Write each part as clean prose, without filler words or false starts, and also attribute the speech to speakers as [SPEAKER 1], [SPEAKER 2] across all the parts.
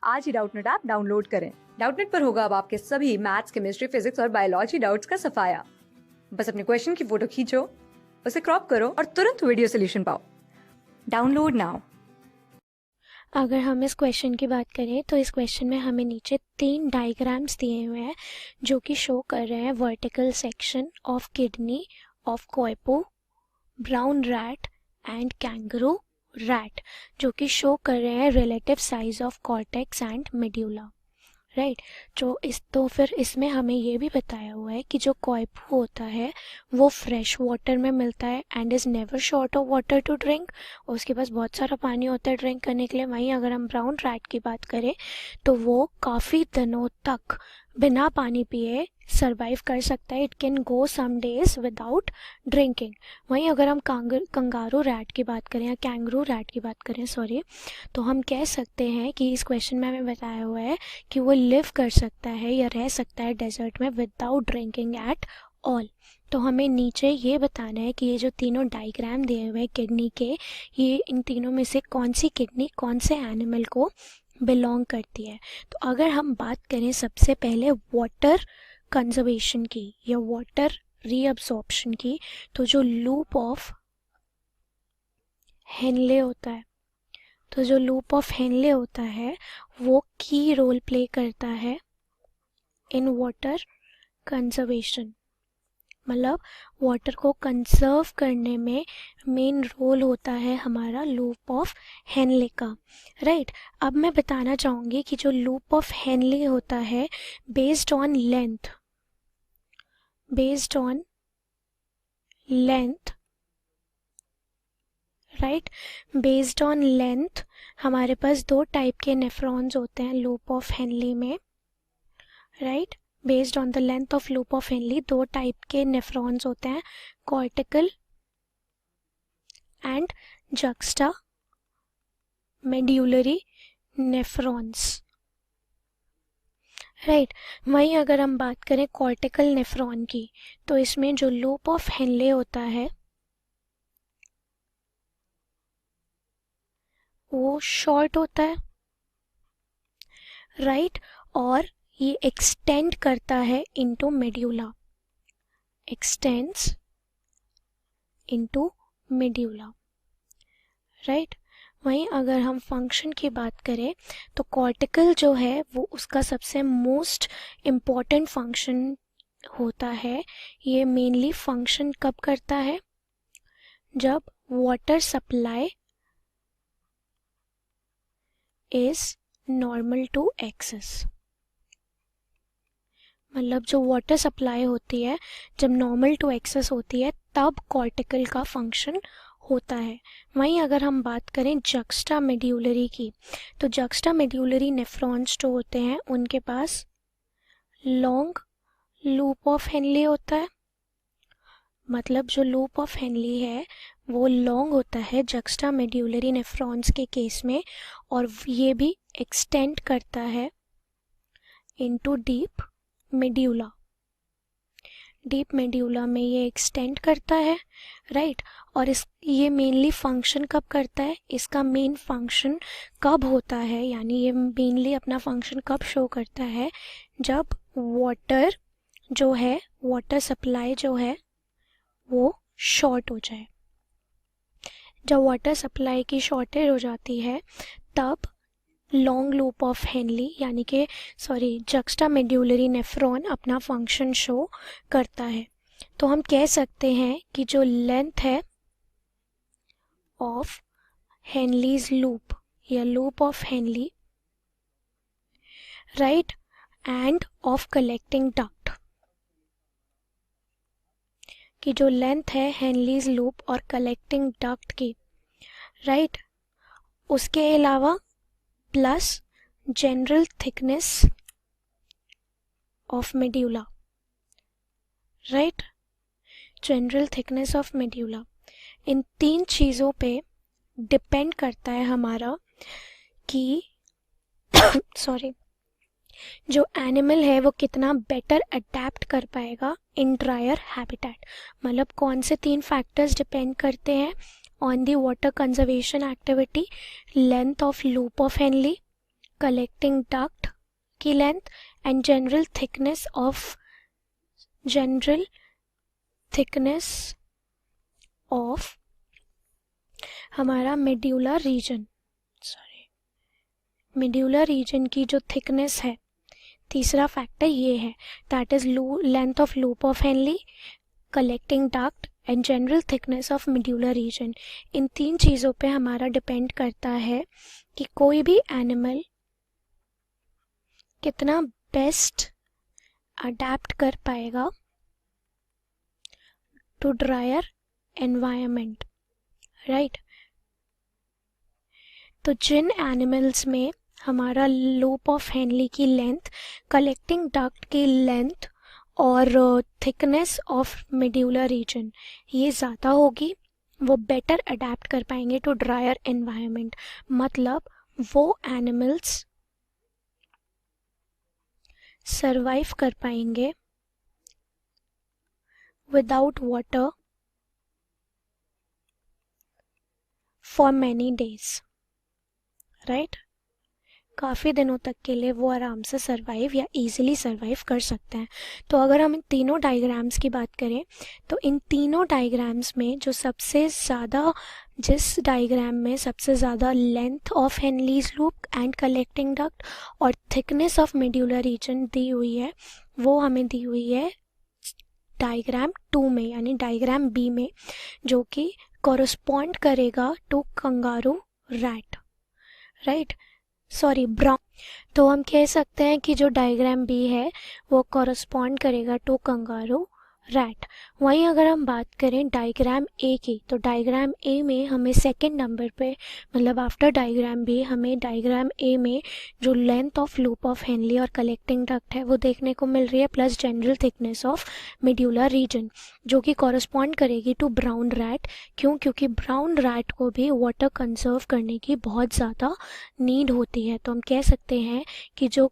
[SPEAKER 1] आज ही Doubtnut app download करें। Doubtnut पर होगा अब आपके सभी मैथ्स, केमिस्ट्री, फिजिक्स और बायोलॉजी डाउट्स का सफाया। बस अपने क्वेश्चन की फोटो खींचो, उसे क्रॉप करो और तुरंत वीडियो सोल्यूशन पाओ। Download now.
[SPEAKER 2] अगर हम इस क्वेश्चन की बात करें तो इस क्वेश्चन में हमें नीचे 3 डायग्राम्स दिए हुए हैं जो कि शो कर रहे हैं vertical section of kidney of coypu, brown rat and kangaroo rat, जो कि शो कर रहे हैं relative size of cortex and medulla. Right. तो फिर इसमें हमें ये भी बताया हुआ है कि जो कोएपू होता है वो फ्रेश वाटर में मिलता है and is never short of water to drink, और उसके पास बहुत सारा पानी होता है ड्रिंक करने के लिए। वहीं अगर हम ब्राउन रैट की बात करें तो वो काफ़ी दिनों तक बिना पानी पिए सरवाइव कर सकता है। It can go some days without drinking. वहीं अगर हम कंगारू रैट की बात करें या कैंगरू रैट की बात करें तो हम कह सकते हैं कि इस क्वेश्चन में हमें बताया हुआ है कि वो लिव कर सकता है या रह सकता है डेजर्ट में विदाउट ड्रिंकिंग एट ऑल। तो हमें नीचे ये बताना है कि ये जो तीनों डायग्राम दिए हुए हैं किडनी के, ये इन तीनों में से कौन सी किडनी कौन से एनिमल को बिलोंग करती है। तो अगर हम बात करें सबसे पहले वाटर कंजर्वेशन की या वाटर रीअब्सॉर्प्शन की, तो जो लूप ऑफ हेनले होता है वो की रोल प्ले करता है इन वाटर कंजर्वेशन। मतलब वाटर को कंजर्व करने में मेन रोल होता है हमारा लूप ऑफ हेनले का। राइट। अब मैं बताना चाहूँगी कि जो लूप ऑफ हेनले होता है बेस्ड ऑन लेंथ हमारे पास 2 टाइप के नेफ्रॉन्स होते हैं लूप ऑफ हेनले में। Right. Based on the length of loop of Henle 2 type के नेफ्रॉन्स होते हैं, cortical and juxta medullary nephrons. Right. वहीं अगर हम बात करें कॉर्टिकल नेफ्रॉन की, तो इसमें जो लूप ऑफ हेनले होता है वो शॉर्ट होता है। राइट। और ये एक्सटेंड करता है इनटू मेड्यूला, राइट। वहीं अगर हम फंक्शन की बात करें तो कॉर्टिकल जो है वो उसका सबसे मोस्ट इम्पॉर्टेंट फंक्शन होता है। ये मेनली फंक्शन कब करता है, जब water supply is normal to access. मतलब जो वाटर सप्लाई होती है जब नॉर्मल टू एक्सेस होती है तब कॉर्टिकल का फंक्शन होता है। वहीं अगर हम बात करें जक्स्टा मेड्यूलरी की, तो जक्स्टा मेड्यूलरी नेफ्रॉन्स जो होते हैं उनके पास लॉन्ग लूप ऑफ हेनले होता है। मतलब जो लूप ऑफ हेनले है वो लॉन्ग होता है जक्स्टा मेड्यूलरी नेफ्रॉन्स के केस में, और ये भी एक्सटेंड करता है इनटू डीप मेड्यूला में ये एक्सटेंड करता है। राइट। और ये मेनली फंक्शन कब करता है, इसका मेन फंक्शन कब होता है, यानी ये मेनली अपना फंक्शन कब शो करता है, जब वाटर सप्लाई जो है वो शॉर्ट हो जाए। जब वाटर सप्लाई की शॉर्टेज हो जाती है तब लॉन्ग लूप ऑफ हेनले यानी कि जक्स्टा मेड्यूलरी नेफ्रॉन अपना फंक्शन शो करता है। तो हम कह सकते हैं कि जो लेंथ है ऑफ हेनलीज लूप या loop of Henle, right, and of collecting duct, कि जो लेंथ है हेनलीज लूप और कलेक्टिंग डक्ट की, राइट, उसके अलावा plus general thickness of medulla, right, general thickness of medulla, इन 3 चीज़ों पे डिपेंड करता है हमारा कि जो एनिमल है वो कितना बेटर अडेप्ट कर पाएगा इन ड्रायर हैबिटेट। मतलब कौन से 3 फैक्टर्स डिपेंड करते हैं on the water conservation activity, length of loop of Henle, collecting duct की length and general thickness of हमारा मेड्यूलर रीजन की जो थिकनेस है। तीसरा फैक्टर ये है, that is length of loop of Henle, collecting duct and general thickness of medullary region. इन तीन चीज़ों पे हमारा डिपेंड करता है कि कोई भी एनिमल कितना बेस्ट अडेप्ट कर पाएगा टू ड्रायर एनवायरनमेंट, राइट। तो जिन एनिमल्स में हमारा लूप ऑफ हेनली की लेंथ, कलेक्टिंग डक्ट की लेंथ और थिकनेस ऑफ मेड्यूलर रीजन ये ज़्यादा होगी, वो बेटर अडेप्ट कर पाएंगे टू ड्रायर एनवायरनमेंट। मतलब वो एनिमल्स सरवाइव कर पाएंगे without water for many days, right. काफ़ी दिनों तक के लिए वो आराम से सरवाइव या इजीली सरवाइव कर सकते हैं। तो अगर हम इन तीनों डायग्राम्स की बात करें तो इन तीनों डायग्राम्स में जो सबसे ज़्यादा, जिस डायग्राम में सबसे ज़्यादा length of Henle's loop and collecting duct और थिकनेस ऑफ मेड्यूलर रीजन दी हुई है, वो हमें दी हुई है डायग्राम 2 में, यानी डायग्राम बी में, जो कि कॉरस्पॉन्ड करेगा to kangaroo rat, right, sorry brown. तो हम कह सकते हैं कि जो डायग्राम बी है वो कॉरस्पॉन्ड करेगा टू कंगारू रैट। वहीं अगर हम बात करें डायग्राम ए की, तो डायग्राम ए में हमें सेकंड नंबर पे, मतलब आफ्टर डायग्राम बी, हमें डायग्राम ए में जो length of loop of Henle और कलेक्टिंग डक्ट है वो देखने को मिल रही है, plus general thickness of medullary region, जो कि कॉरस्पॉन्ड करेगी टू ब्राउन रैट। क्यों? क्योंकि ब्राउन रैट को भी वाटर कंजर्व करने की बहुत ज़्यादा नीड होती है। तो हम कह सकते हैं कि जो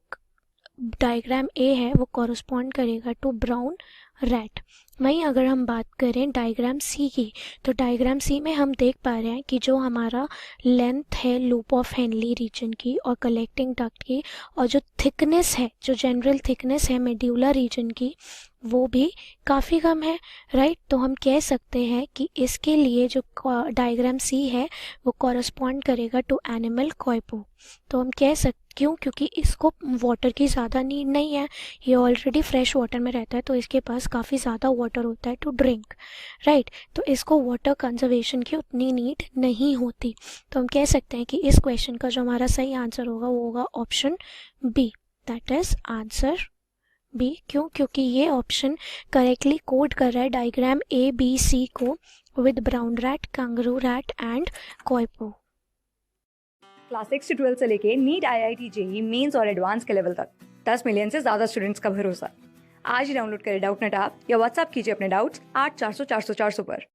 [SPEAKER 2] डायग्राम ए है वो कॉरस्पॉन्ड करेगा टू ब्राउन रैट। वहीं अगर हम बात करें डायग्राम सी की, तो डायग्राम सी में हम देख पा रहे हैं कि जो हमारा लेंथ है लूप ऑफ हेनली रीजन की और कलेक्टिंग डक्ट की, और जो थिकनेस है, जो जनरल थिकनेस है मेड्यूलर रीजन की, वो भी काफ़ी कम है, राइट। तो हम कह सकते हैं कि इसके लिए जो डायग्राम सी है वो कॉरस्पॉन्ड करेगा टू एनिमल कॉयपो। तो हम कह सकते, क्यों? क्योंकि इसको वाटर की ज़्यादा नीड नहीं है, ये ऑलरेडी फ्रेश वाटर में रहता है, तो इसके पास काफ़ी ज़्यादा वाटर होता है टू ड्रिंक, राइट। तो इसको वाटर कंजर्वेशन की उतनी नीड नहीं होती। तो हम कह सकते हैं कि इस क्वेश्चन का जो हमारा सही आंसर होगा वो होगा option B, that is answer B. क्यों? क्योंकि ये ऑप्शन करेक्टली कोड कर रहा है डायग्राम ए बी सी को with brown rat, kangaroo rat and coypu.
[SPEAKER 1] Class 6 से 12 से लेके नीट, IIT, जेईई मेंस और एडवांस के लेवल तक 10 मिलियन से ज्यादा स्टूडेंट्स का भरोसा। आज ही डाउनलोड करें डाउटनेट ऐप या व्हाट्सएप कीजिए अपने डाउट्स 8400 400 400 पर।